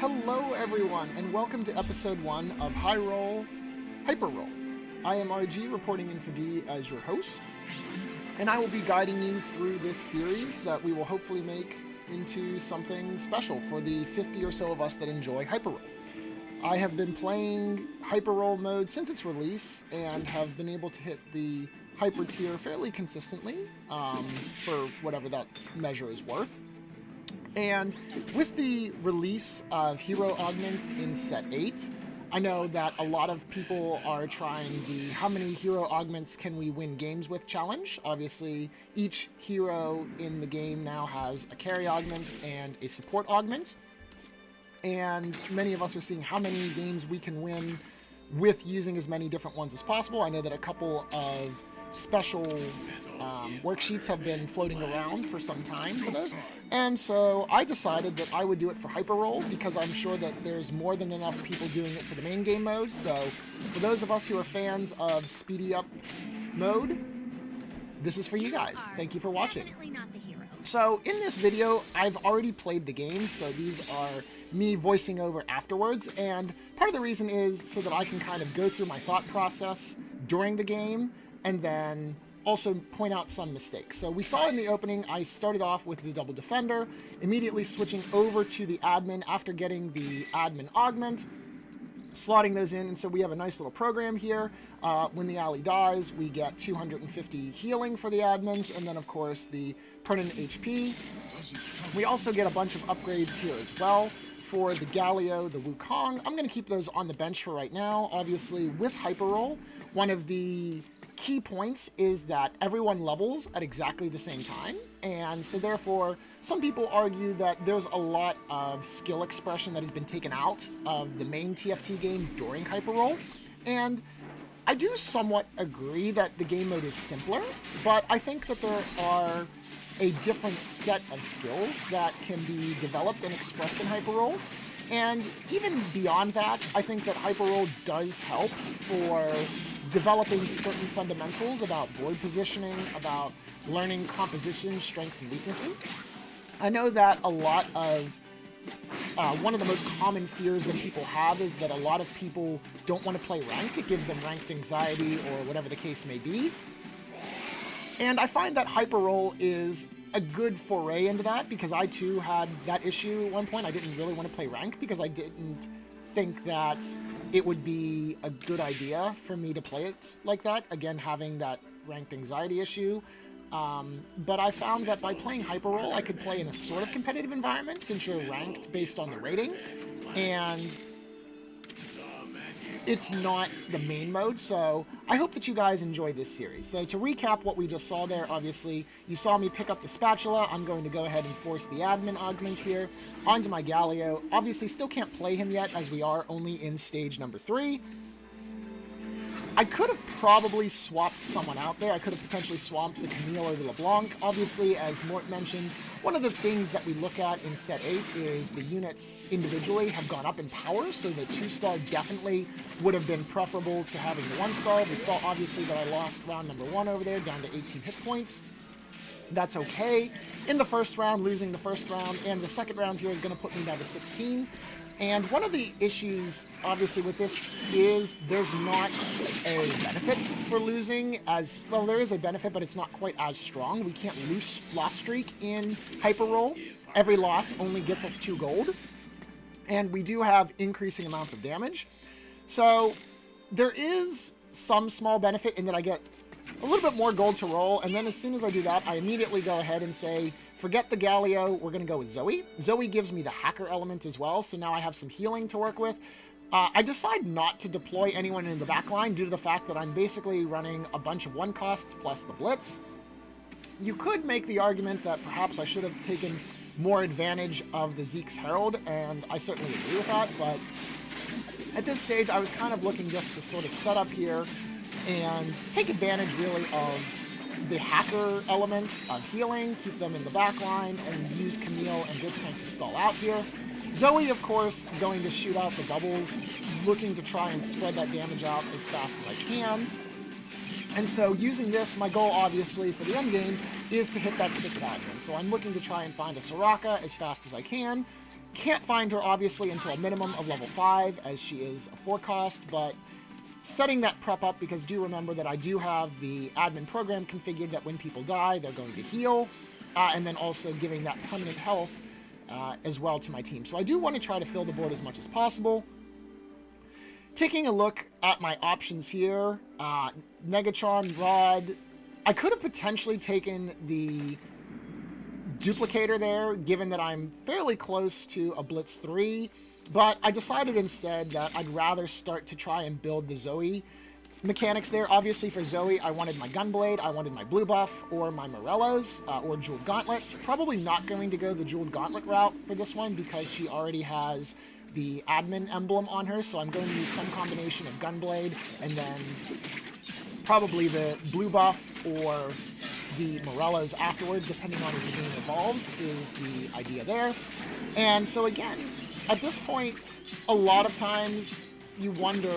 Hello everyone, and welcome to episode 1 of High Roll, Hyper Roll. I am RG, reporting in for D as your host, and I will be guiding you through this series that we will hopefully make into something special for the 50 or so of us that enjoy Hyper Roll. I have been playing Hyper Roll mode since its release, and have been able to hit the Hyper tier fairly consistently, for whatever that measure is worth. And with the release of hero augments in set 8, I know that a lot of people are trying the how many hero augments can we win games with challenge. Obviously, each hero in the game now has a carry augment and a support augment. And many of us are seeing how many games we can win with using as many different ones as possible. I know that a couple of special worksheets have been floating around for some time for those. And so I decided that I would do it for Hyper Roll because I'm sure that there's more than enough people doing it for the main game mode. So for those of us who are fans of speedy up mode, this is for you guys. Thank you for watching. So in this video, I've already played the game, so these are me voicing over afterwards. And part of the reason is so that I can kind of go through my thought process during the game and then also point out some mistakes. So we saw in the opening, I started off with the double defender, immediately switching over to the admin after getting the admin augment, slotting those in, and so we have a nice little program here. When the ally dies, we get 250 healing for the admins, and then of course the permanent HP. We also get a bunch of upgrades here as well. For the Galio, the Wukong, I'm going to keep those on the bench for right now. Obviously, with Hyper Roll, one of the key points is that everyone levels at exactly the same time, and so therefore some people argue that there's a lot of skill expression that has been taken out of the main TFT game during Hyper Roll, and I do somewhat agree that the game mode is simpler, but I think that there are a different set of skills that can be developed and expressed in Hyper Roll. And even beyond that, I think that Hyper Roll does help for developing certain fundamentals about board positioning, about learning composition, strengths, and weaknesses. I know that a lot of one of the most common fears that people have is that a lot of people don't want to play ranked. It gives them ranked anxiety or whatever the case may be. And I find that Hyper Roll is a good foray into that because I too had that issue at one point. I didn't really want to play ranked because I didn't think that it would be a good idea for me to play it like that, again having that ranked anxiety issue. But I found that by playing Hyper Roll, I could play in a sort of competitive environment since you're ranked based on the rating, and it's not the main mode, so I hope that you guys enjoy this series. So to recap what we just saw there, obviously, you saw me pick up the spatula. I'm going to go ahead and force the admin augment here onto my Galio. Obviously, still can't play him yet, as we are only in stage number 3. I could have probably swapped someone out there. I could have potentially swapped the Camille or the LeBlanc. Obviously, as Mort mentioned, one of the things that we look at in set 8 is the units individually have gone up in power, so the 2-star definitely would have been preferable to having the 1-star. We saw obviously that I lost round number 1 over there, down to 18 hit points. That's okay. In the first round, losing the first round, and the second round here is going to put me down to 16. And one of the issues, obviously, with this is there's not a benefit for losing as... Well, there is a benefit, but it's not quite as strong. We can't loss streak in Hyper Roll. Every loss only gets us 2 gold. And we do have increasing amounts of damage. So there is some small benefit in that I get a little bit more gold to roll, and then as soon as I do that, I immediately go ahead and say, forget the Galio, we're going to go with Zoe. Zoe gives me the hacker element as well, so now I have some healing to work with. I decide not to deploy anyone in the backline due to the fact that I'm basically running a bunch of 1 costs plus the Blitz. You could make the argument that perhaps I should have taken more advantage of the Zeke's Herald, and I certainly agree with that, but at this stage I was kind of looking just to sort of set up here and take advantage really of the hacker element of healing, keep them in the back line, and use Camille and Blitzcrank to stall out here. Zoe, of course, going to shoot out the doubles, looking to try and spread that damage out as fast as I can. And so using this, my goal obviously for the end game is to hit that 6 admin. So I'm looking to try and find a Soraka as fast as I can. Can't find her, obviously, until a minimum of level 5, as she is a 4-cost, but setting that prep up, because do remember that I do have the admin program configured that when people die, they're going to heal, and then also giving that permanent health as well to my team. So I do want to try to fill the board as much as possible. Taking a look at my options here, Negatron, Rod, I could have potentially taken the duplicator there, given that I'm fairly close to a Blitz 3, but I decided instead that I'd rather start to try and build the Zoe mechanics there. Obviously for Zoe, I wanted my Gunblade, I wanted my Blue Buff, or my Morellos, or Jeweled Gauntlet. Probably not going to go the Jeweled Gauntlet route for this one, because she already has the admin emblem on her, so I'm going to use some combination of Gunblade, and then probably the Blue Buff or the Morellos afterwards, depending on as the game evolves, is the idea there. And so again, at this point, a lot of times you wonder,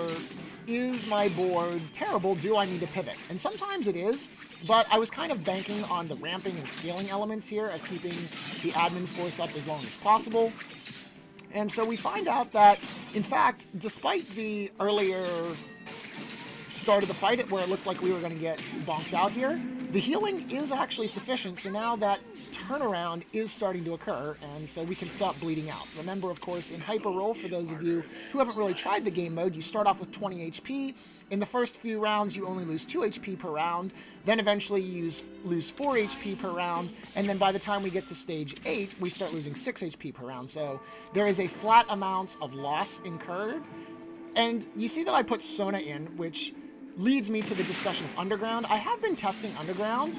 is my board terrible? Do I need to pivot? And sometimes it is, but I was kind of banking on the ramping and scaling elements here of keeping the admin force up as long as possible. And so we find out that, in fact, despite the earlier start of the fight where it looked like we were going to get bonked out here, the healing is actually sufficient, so now that turnaround is starting to occur, and so we can stop bleeding out. Remember, of course, in Hyper Roll, for those of you who haven't really tried the game mode, you start off with 20 HP. In the first few rounds, you only lose 2 HP per round, then eventually you lose 4 HP per round, and then by the time we get to stage 8, we start losing 6 HP per round. So there is a flat amount of loss incurred, and you see that I put Sona in, which leads me to the discussion of Underground. I have been testing Underground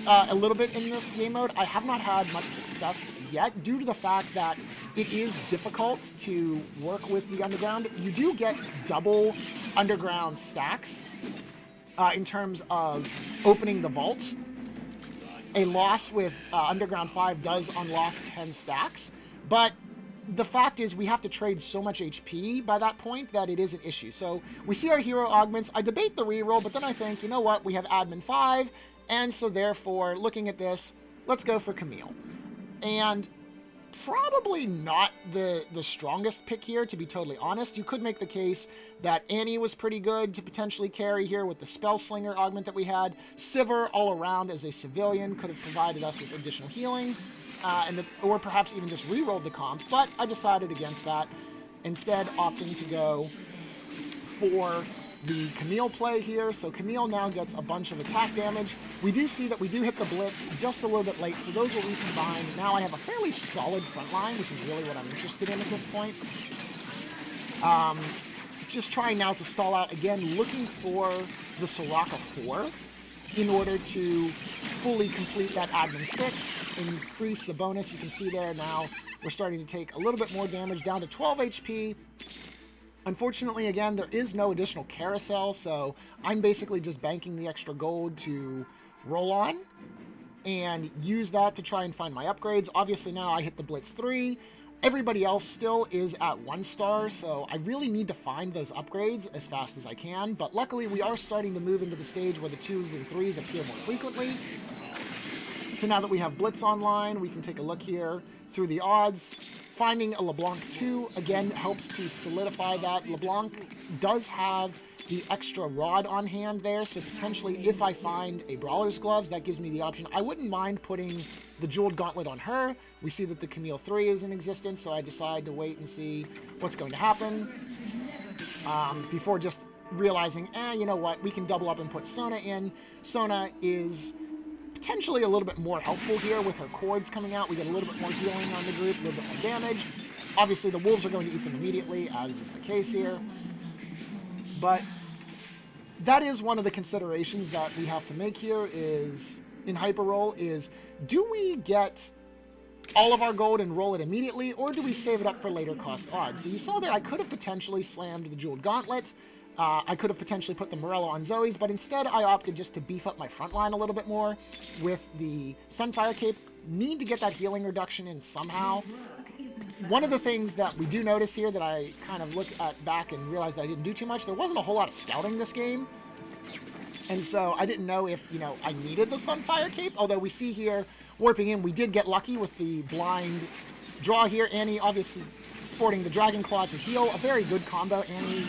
a little bit in this game mode. I have not had much success yet, due to the fact that it is difficult to work with the Underground. You do get double Underground stacks in terms of opening the vault. A loss with Underground 5 does unlock 10 stacks, but the fact is we have to trade so much HP by that point that it is an issue. So we see our hero augments. I debate the reroll, but then I think, you know what, we have admin 5, and so therefore, looking at this, let's go for Camille. And probably not the strongest pick here, to be totally honest. You could make the case that Annie was pretty good to potentially carry here with the Spell Slinger augment that we had. Sivir all around as a civilian could have provided us with additional healing. Or perhaps even just re-rolled the comp, but I decided against that, instead opting to go for the Camille play here. So Camille now gets a bunch of attack damage. We do see that we do hit the Blitz just a little bit late, so those will recombine. Now I have a fairly solid front line, which is really what I'm interested in at this point. Just trying now to stall out again, looking for the Soraka 4. In order to fully complete that admin 6, increase the bonus. You can see there now we're starting to take a little bit more damage, down to 12 HP. Unfortunately, again, there is no additional carousel, so I'm basically just banking the extra gold to roll on and use that to try and find my upgrades. Obviously now I hit the Blitz 3. Everybody else still is at 1 star, so I really need to find those upgrades as fast as I can, but luckily we are starting to move into the stage where the 2s and 3s appear more frequently. So now that we have Blitz online, we can take a look here through the odds. Finding a LeBlanc 2, again, helps to solidify that. LeBlanc does have the extra rod on hand there, so potentially if I find a Brawler's Gloves, that gives me the option. I wouldn't mind putting the Jeweled Gauntlet on her. We see that the Camille 3 is in existence, so I decide to wait and see what's going to happen before just realizing, you know what, we can double up and put Sona in. Sona is potentially a little bit more helpful here with her cords coming out. We get a little bit more healing on the group, a little bit more damage. Obviously, the wolves are going to eat them immediately, as is the case here. But that is one of the considerations that we have to make here is, in Hyper Roll, is do we get all of our gold and roll it immediately, or do we save it up for later cost odds? So you saw there I could have potentially slammed the Jeweled Gauntlet. I could have potentially put the Morello on Zoe's, but instead I opted just to beef up my front line a little bit more with the Sunfire Cape. Need to get that healing reduction in somehow. One of the things that we do notice here that I kind of look at back and realize that I didn't do too much, there wasn't a whole lot of scouting this game. And so I didn't know if, you know, I needed the Sunfire Cape, although we see here, warping in, we did get lucky with the blind draw here. Annie obviously sporting the Dragon Claw to heal. A very good combo. Annie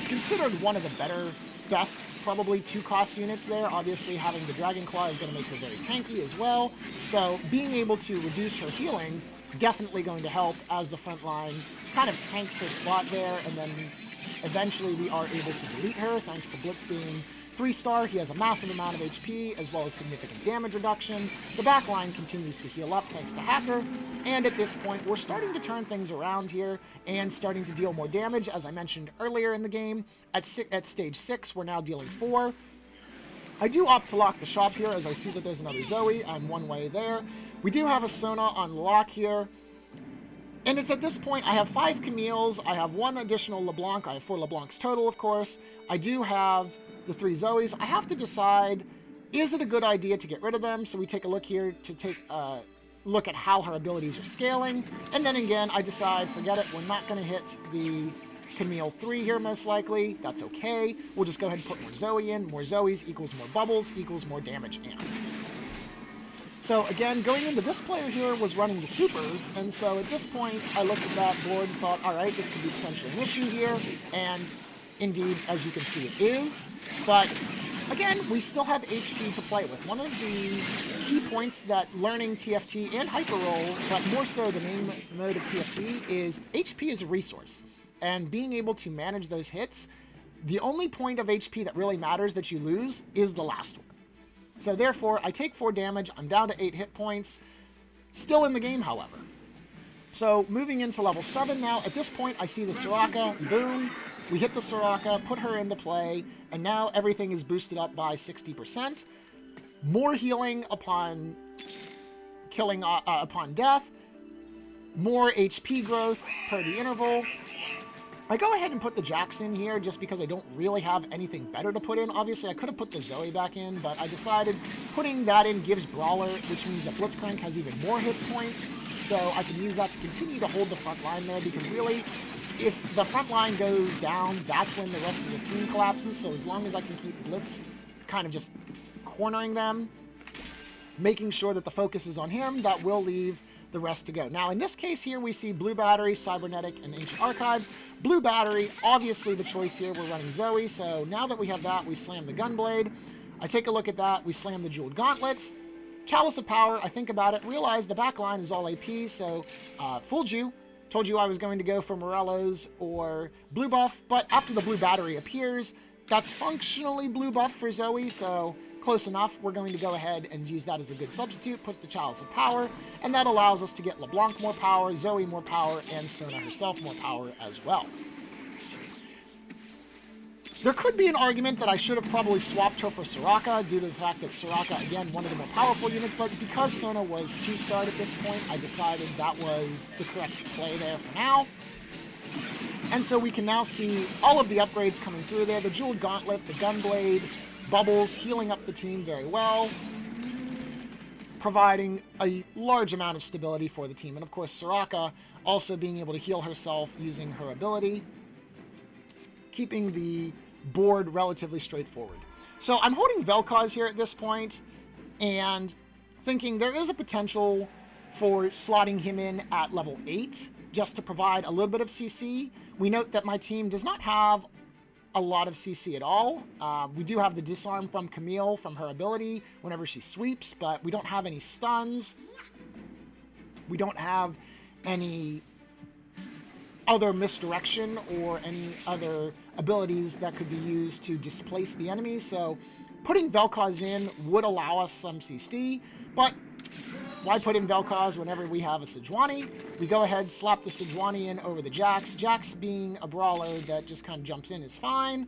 considered one of the best, probably 2-cost units there. Obviously, having the Dragon Claw is going to make her very tanky as well. So being able to reduce her healing, definitely going to help as the front line kind of tanks her spot there. And then eventually we are able to delete her thanks to Blitz being 3-star. He has a massive amount of HP as well as significant damage reduction. The back line continues to heal up thanks to Hacker. And at this point, we're starting to turn things around here and starting to deal more damage. As I mentioned earlier in the game, at stage 6, we're now dealing 4. I do opt to lock the shop here as I see that there's another Zoe. I'm one way there. We do have a Sona on lock here. And it's at this point, I have 5 Camille's. I have 1 additional LeBlanc. I have 4 LeBlancs total, of course. I do have the 3 Zoes. I have to decide, is it a good idea to get rid of them? So we take a look here to take a look at how her abilities are scaling. And then again, I decide, forget it, we're not going to hit the Camille 3 here most likely. That's okay. We'll just go ahead and put more Zoe in. More Zoes equals more bubbles equals more damage amp. So again, going into this player here was running the supers, and so at this point, I looked at that board and thought, all right, this could be potentially an issue here, and indeed, as you can see, it is. But again, we still have HP to play with. One of the key points that learning TFT and Hyper Roll, but more so the main mode of TFT, is HP is a resource. And being able to manage those hits, the only point of HP that really matters that you lose is the last one. So therefore, I take 4 damage, I'm down to 8 hit points, still in the game, however. So moving into level 7 now, at this point, I see the Soraka, boom, we hit the Soraka, put her into play, and now everything is boosted up by 60%. More healing upon killing, upon death, more HP growth per the interval. I go ahead and put the Jax in here just because I don't really have anything better to put in. Obviously, I could have put the Zoe back in, but I decided putting that in gives Brawler, which means that Blitzcrank has even more hit points, so I can use that to continue to hold the front line there, because really, if the front line goes down, that's when the rest of the team collapses, so as long as I can keep Blitz kind of just cornering them, making sure that the focus is on him, that will leave the rest to go. Now, in this case here, we see Blue Battery, Cybernetic, and Ancient Archives. Blue Battery, obviously the choice here, we're running Zoe, so now that we have that, we slam the Gunblade. I take a look at that, we slam the Jeweled Gauntlet. Chalice of Power, I think about it, realize the back line is all AP, so fooled you. Told you I was going to go for Morello's or Blue Buff, but after the Blue Battery appears, that's functionally Blue Buff for Zoe, so close enough. We're going to go ahead and use that as a good substitute, puts the Chalice of Power, and that allows us to get LeBlanc more power, Zoe more power, and Sona herself more power as well. There could be an argument that I should have probably swapped her for Soraka due to the fact that Soraka, again, one of the more powerful units, but because Sona was 2-starred at this point, I decided that was the correct play there for now. And so we can now see all of the upgrades coming through there, the Jeweled Gauntlet, the Gunblade, Bubbles, healing up the team very well, providing a large amount of stability for the team. And of course, Soraka also being able to heal herself using her ability, keeping the board relatively straightforward. So I'm holding Vel'Koz here at this point and thinking there is a potential for slotting him in at level 8 just to provide a little bit of CC. We note that my team does not have a lot of CC at all. We do have the disarm from Camille from her ability whenever she sweeps, but we don't have any stuns. We don't have any other misdirection or any other abilities that could be used to displace the enemy, so putting Vel'Koz in would allow us some CC, but why put in Vel'Koz whenever we have a Sejuani? We go ahead, slap the Sejuani in over the Jax. Jax being a brawler that just kind of jumps in is fine.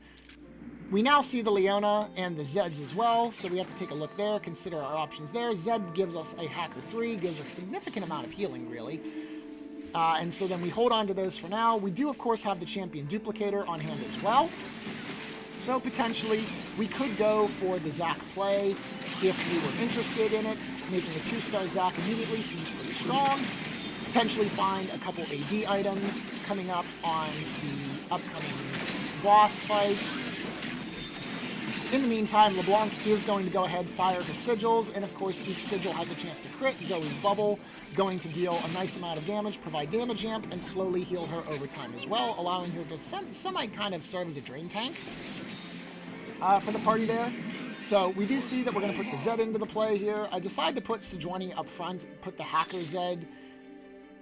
We now see the Leona and the Zeds as well, so we have to take a look there, consider our options there. Zed gives us a Hacker 3, gives a significant amount of healing, really. And so then we hold on to those for now. We do, of course, have the Champion Duplicator on hand as well. So potentially, we could go for the Zac play if we were interested in it. Making a 2-star Zac immediately seems pretty strong. Potentially find a couple AD items coming up on the upcoming boss fight. In the meantime, LeBlanc is going to go ahead, fire her sigils, and of course each sigil has a chance to crit. Zoe's bubble going to deal a nice amount of damage, provide damage amp, and slowly heal her over time as well, allowing her to semi kind of serve as a drain tank for the party there. So we do see that we're going to put the Zed into the play here. I decided to put Sejuani up front, put the Hacker Zed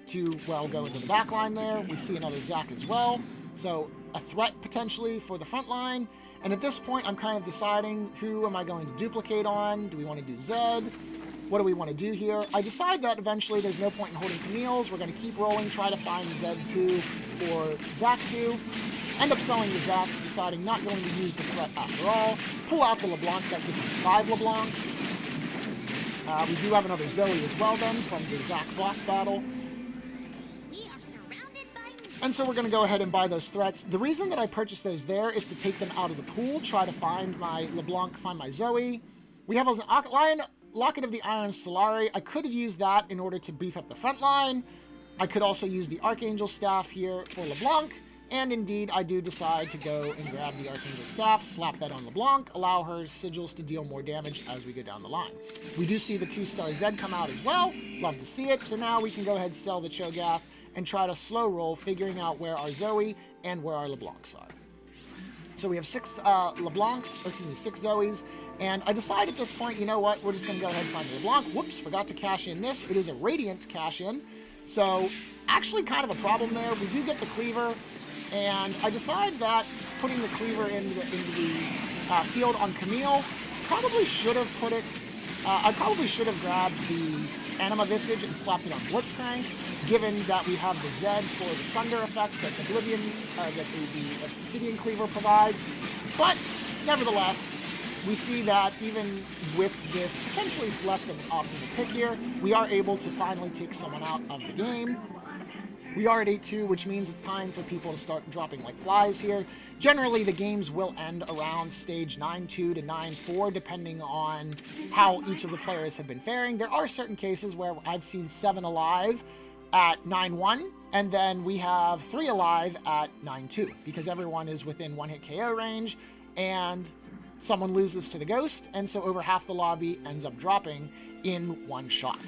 to, well, go into the back line there. We see another Zac as well. So a threat potentially for the front line. And at this point, I'm kind of deciding who am I going to duplicate on? Do we want to do Zed? What do we want to do here? I decide that eventually there's no point in holding Camille's. We're going to keep rolling, try to find Zed 2 or Zac 2. End up selling the Zacs, deciding not going to use the threat after all. Pull out the LeBlanc, that gives me 5 LeBlancs. We do have another Zoe as well then from the Zac boss battle. And so we're going to go ahead and buy those threats. The reason that I purchased those there is to take them out of the pool, try to find my LeBlanc, find my Zoe. We have an Locket of the Iron Solari. I could have used that in order to beef up the front line. I could also use the Archangel Staff here for LeBlanc. And indeed, I do decide to go and grab the Archangel Staff, slap that on LeBlanc, allow her sigils to deal more damage as we go down the line. We do see the 2-star Zed come out as well. Love to see it. So now we can go ahead and sell the Cho'Gath and try to slow roll, figuring out where our Zoe and where our LeBlancs are. So we have 6 LeBlancs, or excuse me, 6 Zoes, and I decide at this point, you know what, we're just going to go ahead and find the LeBlanc. Whoops, forgot to cash in this. It is a Radiant cash in, so actually kind of a problem there. We do get the Cleaver, and I decide that putting the Cleaver into the field on Camille, probably should have put it, I probably should have grabbed the Anima Visage and slapped it on Blitzcrank, given that we have the Zed for the Sunder effect that Oblivion, that the Obsidian Cleaver provides. But nevertheless, we see that even with this potentially less than optimal pick here, we are able to finally take someone out of the game. We are at 8-2, which means it's time for people to start dropping like flies here. Generally, the games will end around stage 9-2 to 9-4, depending on how each of the players have been faring. There are certain cases where I've seen 7 alive at 9-1, and then we have 3 alive at 9-2, because everyone is within 1-hit KO range, and someone loses to the Ghost, and so over half the lobby ends up dropping in one shot.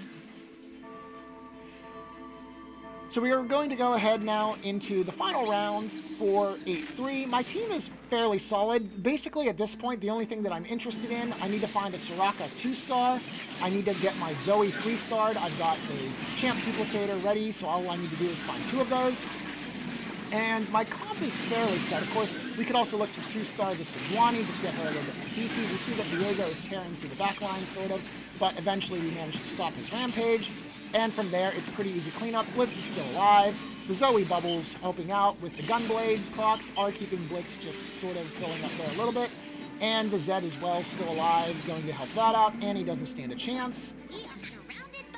So we are going to go ahead now into the final round for 8-3. My team is fairly solid. Basically, at this point, the only thing that I'm interested in, I need to find a Soraka 2-star. I need to get my Zoe 3-starred. I've got the Champ Duplicator ready, so all I need to do is find 2 of those. And my comp is fairly set. Of course, we could also look to 2-star the Sejuani, just get her a little bit more beefy. We see that Diego is tearing through the back line, sort of, but eventually we managed to stop his rampage. And from there, it's pretty easy cleanup. Blitz is still alive. The Zoe bubbles helping out with the Gunblade. Procs are keeping Blitz just sort of filling up there a little bit. And the Zed as well, still alive, going to help that out. And he doesn't stand a chance.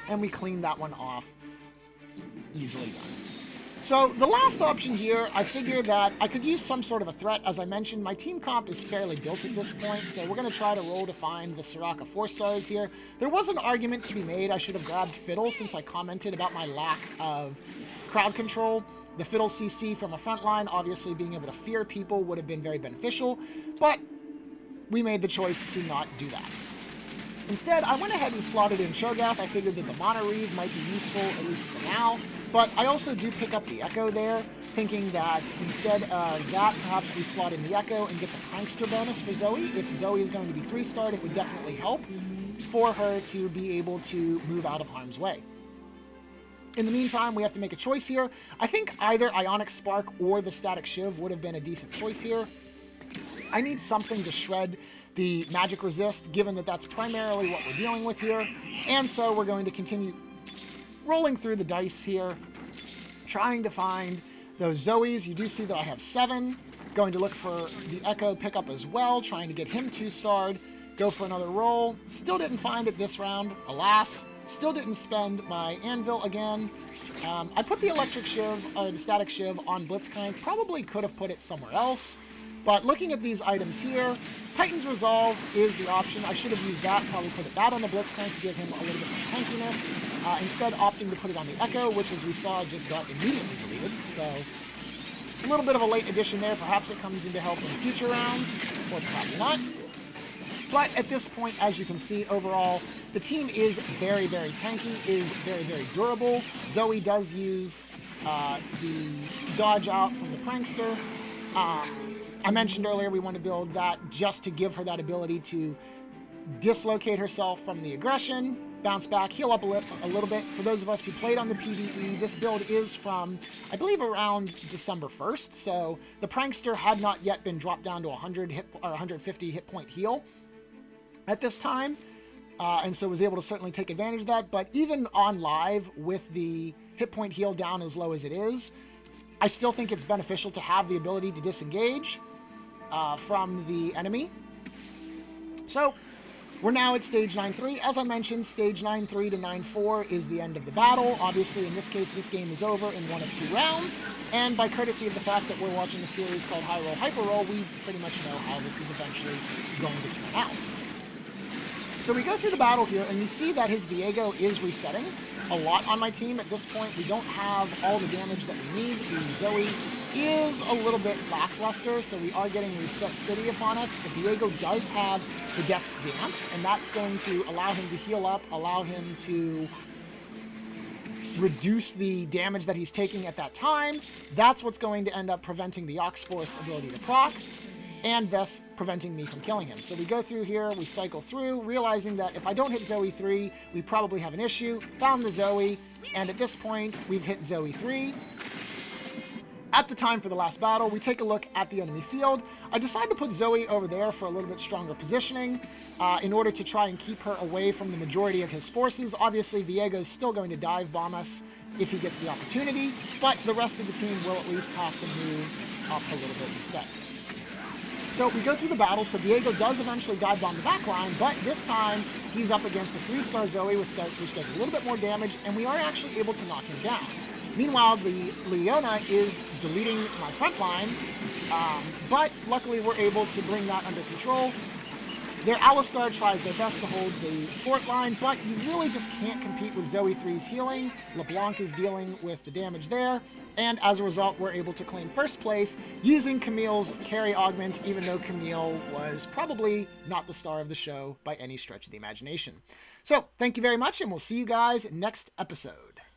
And we clean that one off. Easily done. So the last option here, I figured that I could use some sort of a threat. As I mentioned, my team comp is fairly built at this point, so we're going to try to roll to find the Soraka 4-stars here. There was an argument to be made. I should have grabbed Fiddle since I commented about my lack of crowd control. The Fiddle CC from a front line, obviously being able to fear people would have been very beneficial, but we made the choice to not do that. Instead, I went ahead and slotted in Cho'Gath. I figured that the Mana Reeve might be useful, at least for now. But I also do pick up the Echo there, thinking that instead of that, perhaps we slot in the Echo and get the Prankster bonus for Zoe. If Zoe is going to be 3-starred, it would definitely help for her to be able to move out of harm's way. In the meantime, we have to make a choice here. I think either Ionic Spark or the Static Shiv would have been a decent choice here. I need something to shred the magic resist, given that that's primarily what we're dealing with here. And so we're going to continue rolling through the dice here, trying to find those Zoes. You do see that I have 7. Going to look for the Echo pickup as well, trying to get him 2-starred. Go for another roll. Still didn't find it this round, alas. Still didn't spend my Anvil again. I put the Electric Shiv, or the Static Shiv, on Blitzcrank. Probably could have put it somewhere else. But looking at these items here, Titan's Resolve is the option. I should have used that, probably put that on the Blitzcrank to give him a little bit more tankiness. Instead, opting to put it on the Echo, which, as we saw, just got immediately deleted. So, a little bit of a late addition there. Perhaps it comes into help in future rounds, or perhaps not. But at this point, as you can see, overall, the team is very, very tanky, is very, very durable. Zoe does use the dodge out from the prankster. I mentioned earlier we want to build that just to give her that ability to dislocate herself from the aggression, bounce back, heal up a little bit. For those of us who played on the PvE, this build is from, I believe, around December 1st, so the prankster had not yet been dropped down to 150 hit point heal at this time, and so was able to certainly take advantage of that. But even on live with the hit point heal down as low as it is, I still think it's beneficial to have the ability to disengage from the enemy. So we're now at stage 9-3. As I mentioned, stage 9-3 to 9-4 is the end of the battle. Obviously, in this case, this game is over in 1 of 2 rounds. And by courtesy of the fact that we're watching a series called High Roll, Hyper Roll, we pretty much know how this is eventually going to turn out. So we go through the battle here, and we see that his Viego is resetting a lot on my team at this point. We don't have all the damage that we need. The Zoe is a little bit lackluster, so we are getting Reset City upon us. The Viego does have the Death's Dance, and that's going to allow him to heal up, allow him to reduce the damage that he's taking at that time. That's what's going to end up preventing the Ox Force ability to proc, and thus preventing me from killing him. So we go through here, we cycle through, realizing that if I don't hit Zoe 3, we probably have an issue. Found the Zoe, and at this point, we've hit Zoe 3. At the time for the last battle, we take a look at the enemy field. I decided to put Zoe over there for a little bit stronger positioning in order to try and keep her away from the majority of his forces. Obviously, Viego's still going to dive bomb us if he gets the opportunity, but the rest of the team will at least have to move up a little bit instead. So we go through the battle, so Viego does eventually dive bomb the back line, but this time he's up against a 3-star Zoe, which does a little bit more damage, and we are actually able to knock him down. Meanwhile, the Leona is deleting my front line, but luckily we're able to bring that under control. Their Alistar tries their best to hold the fort line, but you really just can't compete with Zoe 3's healing. LeBlanc is dealing with the damage there, and as a result, we're able to claim first place using Camille's carry augment, even though Camille was probably not the star of the show by any stretch of the imagination. So, thank you very much, and we'll see you guys next episode.